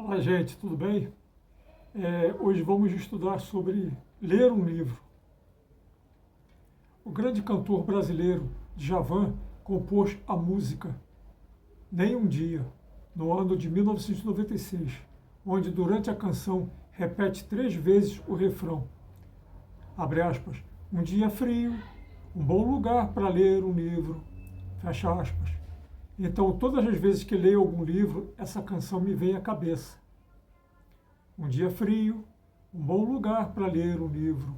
Olá, gente, tudo bem? Hoje vamos estudar sobre ler um livro. O grande cantor brasileiro Djavan compôs a música Nem um Dia, no ano de 1996, onde durante a canção repete 3 vezes o refrão. Abre aspas, um dia frio, um bom lugar para ler um livro. Fecha aspas. Então, todas as vezes que leio algum livro, essa canção me vem à cabeça. Um dia frio, um bom lugar para ler um livro.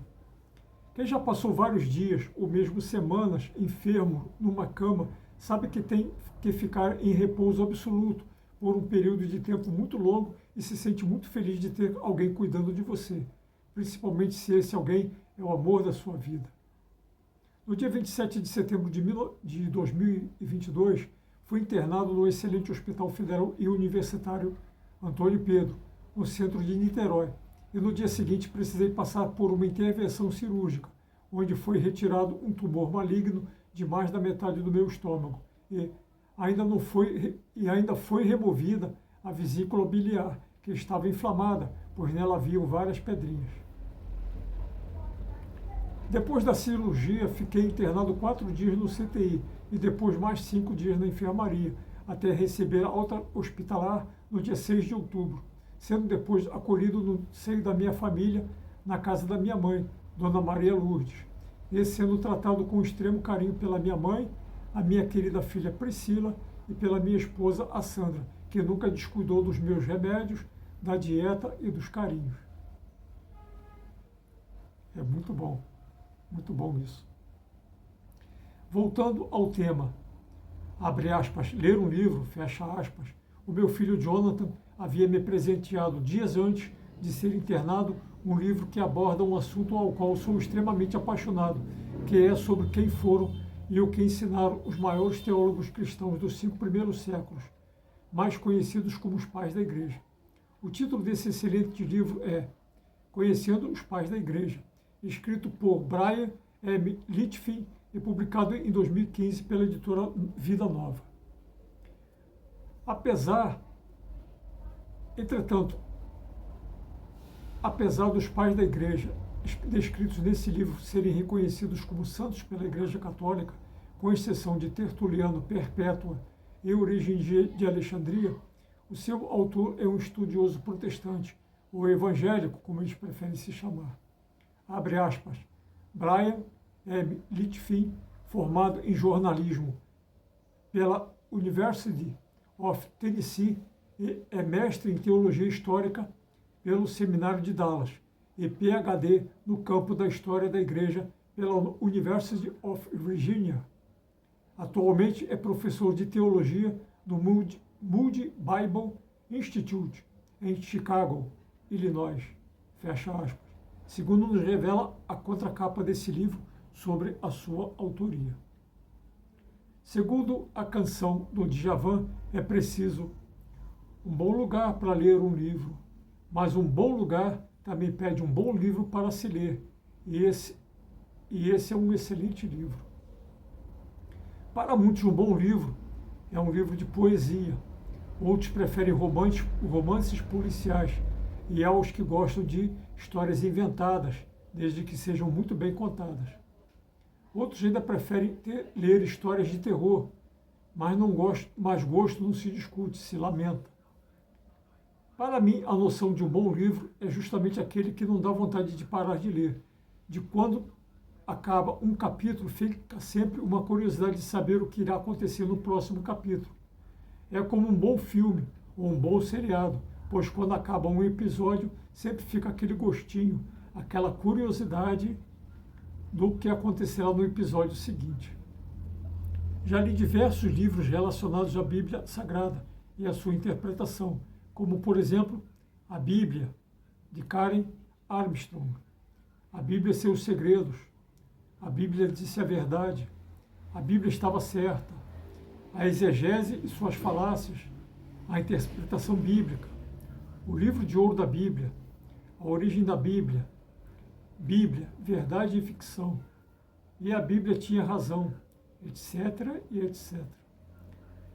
Quem já passou vários dias ou mesmo semanas enfermo numa cama sabe que tem que ficar em repouso absoluto por um período de tempo muito longo e se sente muito feliz de ter alguém cuidando de você, principalmente se esse alguém é o amor da sua vida. No dia 27 de setembro de 2022, fui internado no excelente Hospital Federal e Universitário Antônio Pedro, no centro de Niterói, e no dia seguinte precisei passar por uma intervenção cirúrgica, onde foi retirado um tumor maligno de mais da metade do meu estômago e ainda foi removida a vesícula biliar, que estava inflamada, pois nela haviam várias pedrinhas. Depois da cirurgia, fiquei internado 4 dias no CTI e depois mais 5 dias na enfermaria, até receber alta hospitalar no dia 6 de outubro, sendo depois acolhido no seio da minha família, na casa da minha mãe, Dona Maria Lourdes, e sendo tratado com extremo carinho pela minha mãe, a minha querida filha Priscila e pela minha esposa, a Sandra, que nunca descuidou dos meus remédios, da dieta e dos carinhos. É muito bom isso. Voltando ao tema, abre aspas, ler um livro, fecha aspas, o meu filho Jonathan havia me presenteado dias antes de ser internado um livro que aborda um assunto ao qual sou extremamente apaixonado, que é sobre quem foram e o que ensinaram os maiores teólogos cristãos dos 5 primeiros séculos, mais conhecidos como os Pais da Igreja. O título desse excelente livro é Conhecendo os Pais da Igreja, escrito por Brian M. Litfin e publicado em 2015 pela editora Vida Nova. Entretanto, apesar dos pais da Igreja descritos nesse livro serem reconhecidos como santos pela Igreja Católica, com exceção de Tertuliano, Perpétua e Origens de Alexandria, o seu autor é um estudioso protestante, ou evangélico, como eles preferem se chamar. Abre aspas, Brian M. Litfin, formado em jornalismo pela University of Tennessee, e é mestre em teologia histórica pelo Seminário de Dallas e PhD no campo da história da Igreja pela University of Virginia. Atualmente é professor de teologia no Moody Bible Institute, em Chicago, Illinois. Fecha aspas. Segundo nos revela a contracapa desse livro sobre a sua autoria. Segundo a canção do Djavan, é preciso um bom lugar para ler um livro, mas um bom lugar também pede um bom livro para se ler, e esse é um excelente livro. Para muitos, um bom livro é um livro de poesia, outros preferem romances policiais, e há os que gostam de histórias inventadas, desde que sejam muito bem contadas. Outros ainda preferem ler histórias de terror, mas gosto não se discute, se lamenta. Para mim, a noção de um bom livro é justamente aquele que não dá vontade de parar de ler. De quando acaba um capítulo, fica sempre uma curiosidade de saber o que irá acontecer no próximo capítulo. É como um bom filme ou um bom seriado, pois quando acaba um episódio, sempre fica aquele gostinho, aquela curiosidade do que acontecerá no episódio seguinte. Já li diversos livros relacionados à Bíblia Sagrada e à sua interpretação, como, por exemplo, a Bíblia, de Karen Armstrong, a Bíblia e seus segredos, a Bíblia disse a verdade, a Bíblia estava certa, a exegese e suas falácias, a interpretação bíblica, o livro de ouro da Bíblia, a origem da Bíblia, verdade e ficção, e a Bíblia tinha razão, etc. e etc.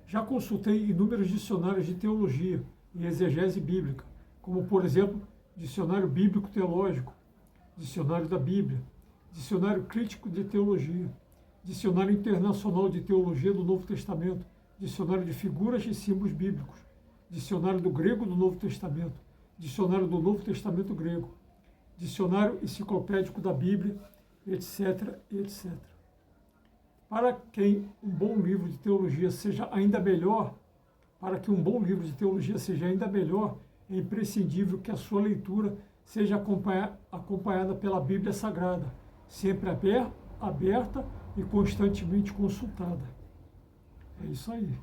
Já consultei inúmeros dicionários de teologia, e exegese bíblica, como, por exemplo, Dicionário Bíblico Teológico, Dicionário da Bíblia, Dicionário Crítico de Teologia, Dicionário Internacional de Teologia do Novo Testamento, Dicionário de Figuras e Símbolos Bíblicos, Dicionário do Grego do Novo Testamento, Dicionário do Novo Testamento Grego, Dicionário Enciclopédico da Bíblia, etc, etc. Para que um bom livro de teologia seja ainda melhor, é imprescindível que a sua leitura seja acompanhada pela Bíblia Sagrada, sempre aberta e constantemente consultada. É isso aí.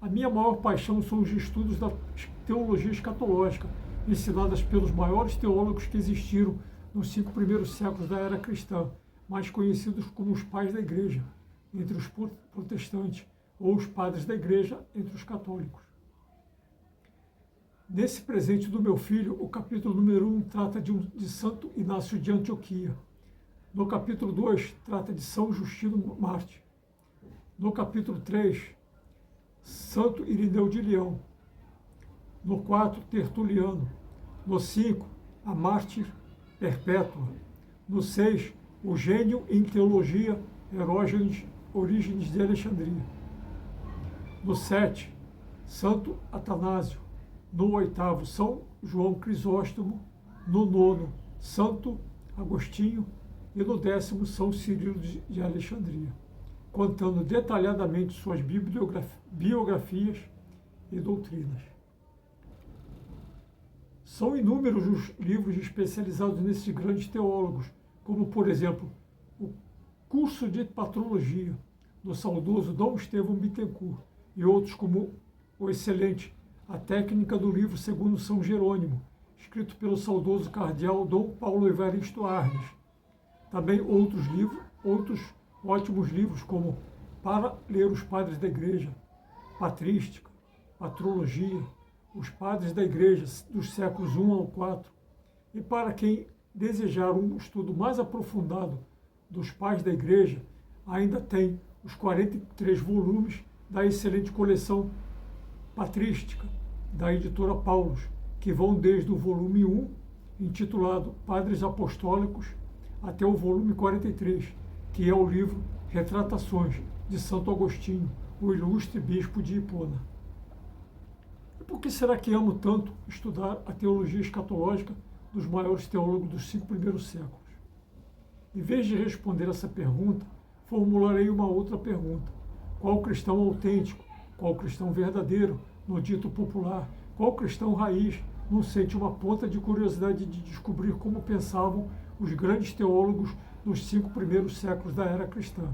A minha maior paixão são os estudos da teologia escatológica, ensinadas pelos maiores teólogos que existiram nos 5 primeiros séculos da era cristã, mais conhecidos como os pais da igreja, entre os protestantes, ou os padres da igreja, entre os católicos. Nesse presente do meu filho, o capítulo número 1 trata de Santo Inácio de Antioquia. No capítulo 2, trata de São Justino Mártir. No capítulo 3, Santo Irineu de Leão. No 4, Tertuliano. No 5, a Mártir Perpétua. No 6, o gênio em teologia, Orígenes de Alexandria. No 7, Santo Atanásio. No 8º, São João Crisóstomo. No 9º, Santo Agostinho. E no 10º, São Cirilo de Alexandria, contando detalhadamente suas biografias e doutrinas. São inúmeros os livros especializados nesses grandes teólogos, como, por exemplo, o Curso de Patrologia, do saudoso Dom Estevão Bittencourt, e outros como o excelente A Técnica do Livro segundo São Jerônimo, escrito pelo saudoso cardeal Dom Paulo Evaristo Arnes. Também outros ótimos livros, como Para Ler os Padres da Igreja, Patrística, Patrologia, os Padres da Igreja dos séculos I ao IV. E para quem desejar um estudo mais aprofundado dos Pais da Igreja, ainda tem os 43 volumes da excelente coleção Patrística, da editora Paulus, que vão desde o volume 1, intitulado Padres Apostólicos, até o volume 43, que é o livro Retratações de Santo Agostinho, o ilustre bispo de Hipona. E por que será que amo tanto estudar a teologia escatológica dos maiores teólogos dos 5 primeiros séculos? Em vez de responder essa pergunta, formularei uma outra pergunta. Qual cristão autêntico, qual cristão verdadeiro, no dito popular, qual cristão raiz não sente uma ponta de curiosidade de descobrir como pensavam os grandes teólogos dos 5 primeiros séculos da era cristã?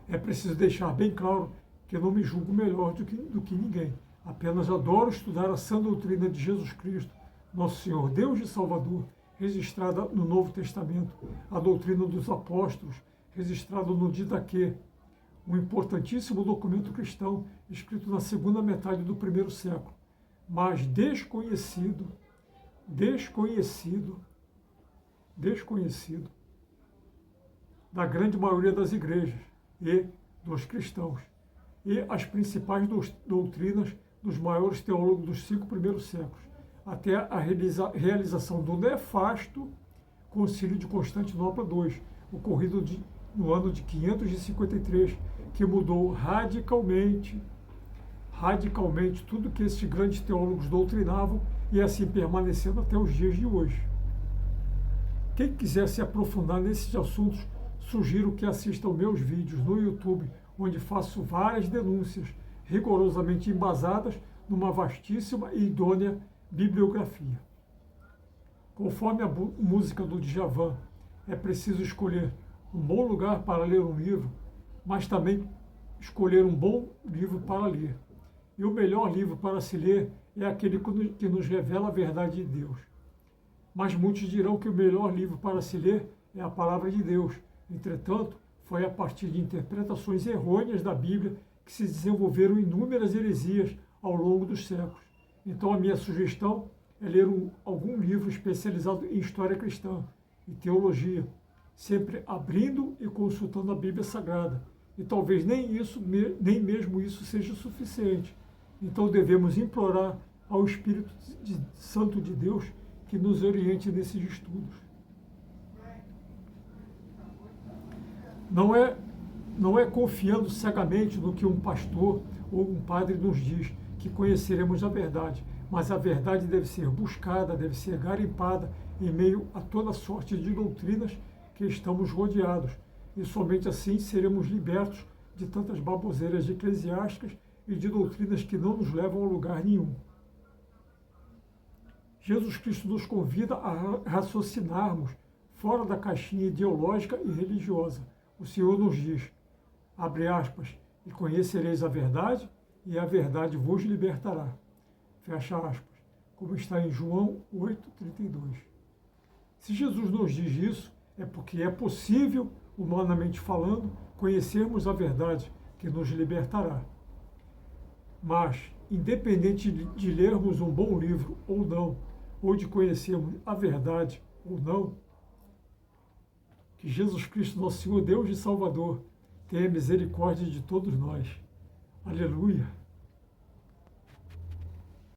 É preciso deixar bem claro que eu não me julgo melhor do que ninguém. Apenas adoro estudar a sã doutrina de Jesus Cristo, nosso Senhor Deus e Salvador, registrada no Novo Testamento, a doutrina dos apóstolos, registrada no Didaquê, um importantíssimo documento cristão escrito na segunda metade do 1º século, mas desconhecido da grande maioria das igrejas e dos cristãos, e as principais doutrinas dos maiores teólogos dos 5 primeiros séculos, até a realização do nefasto Concílio de Constantinopla II, ocorrido no ano de 553, que mudou radicalmente tudo que esses grandes teólogos doutrinavam e assim permanecendo até os dias de hoje. Quem quiser se aprofundar nesses assuntos, sugiro que assista aos meus vídeos no YouTube, onde faço várias denúncias rigorosamente embasadas numa vastíssima e idônea bibliografia. Conforme a música do Djavan, é preciso escolher um bom lugar para ler um livro, mas também escolher um bom livro para ler. E o melhor livro para se ler é aquele que nos revela a verdade de Deus. Mas muitos dirão que o melhor livro para se ler é a Palavra de Deus. Entretanto, foi a partir de interpretações errôneas da Bíblia que se desenvolveram inúmeras heresias ao longo dos séculos. Então a minha sugestão é ler algum livro especializado em história cristã e teologia, sempre abrindo e consultando a Bíblia Sagrada, e talvez nem mesmo isso seja suficiente. Então devemos implorar ao Espírito Santo de Deus que nos oriente nesses estudos. Não é confiando cegamente no que um pastor ou um padre nos diz que conheceremos a verdade, mas a verdade deve ser buscada, deve ser garimpada em meio a toda sorte de doutrinas que estamos rodeados. E somente assim seremos libertos de tantas baboseiras eclesiásticas e de doutrinas que não nos levam a lugar nenhum. Jesus Cristo nos convida a raciocinarmos fora da caixinha ideológica e religiosa. O Senhor nos diz, abre aspas, e conhecereis a verdade, e a verdade vos libertará. Fecha aspas, como está em João 8,32. Se Jesus nos diz isso, é porque é possível, humanamente falando, conhecermos a verdade que nos libertará. Mas, independente de lermos um bom livro ou não, ou de conhecermos a verdade ou não, que Jesus Cristo, nosso Senhor, Deus e Salvador, tenha misericórdia de todos nós. Aleluia!